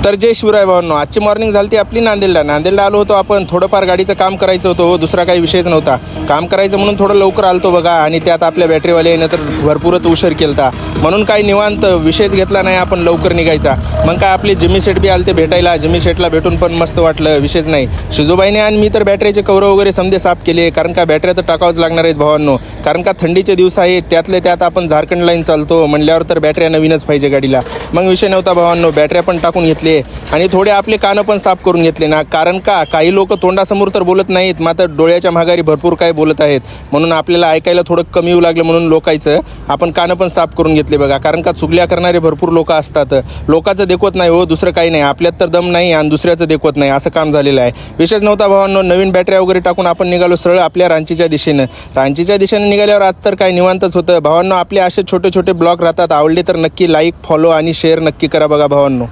तर जय शिवराय भावांनो, आजची मॉर्निंग झाली ती आपली नांदेडला आलो होतो आपण. थोडंफार गाडीचं काम करायचं होतं, दुसरा काही विषयच नव्हता. काम करायचं म्हणून थोडं लवकर आलतो बघा, आणि त्यात आपल्या बॅटरीवाल्यानं तर भरपूरच उशीर केलता. म्हणून काही निवांत विषयच घेतला नाही आपण, लवकर निघायचा. मग काय आपले जिम्मी शेट बी आलते भेटायला. जिम्मी शेटला भेटून पण मस्त वाटलं, विषयच नाही. शिजूबाईने आणि मी तर बॅटरीचे कवर वगैरे समजे साफ केले, कारण का बॅटऱ्या तर टाकावंच लागणार आहेत भावांनो. कारण का थंडीचे दिवस आहेत, त्यातले त्यात आपण झारखंड लाईन चालतो म्हणल्यावर तर बॅटऱ्या नवीनच पाहिजे गाडीला. मग विषय नव्हता भावांनो, बॅटऱ्या पण टाकून घेतले आणि थोडे आपले कानं पण साफ करून घेतले ना. कारण का काही लोक तोंडासमोर तर बोलत नाहीत, मात्र डोळ्याच्या माघारी भरपूर काय बोलत आहेत. म्हणून आपल्याला ऐकायला थोडं कमी येऊ लागलं, म्हणून लोकांचं आपण कानं पण साफ करून घेतले बघा. कारण का चुगल्या करणारे भरपूर लोक असतात. लोकांचं देखवत नाही हो, दुसरं काही नाही. आपल्यात तर दम नाही आणि दुसऱ्याचं देखवत नाही, असं काम झालेलं आहे. विशेष नव्हता भावांनो. नवीन बॅटऱ्या वगैरे टाकून आपण निघालो सरळ आपल्या रांचीच्या दिशेनं निघाल्यावर आज तर काय निवांतच होतं भावांनो. आपले असे छोटे छोटे ब्लॉग राहतात, आवडले तर नक्की लाईक, फॉलो आणि शेअर नक्की करा बघा भावांनो.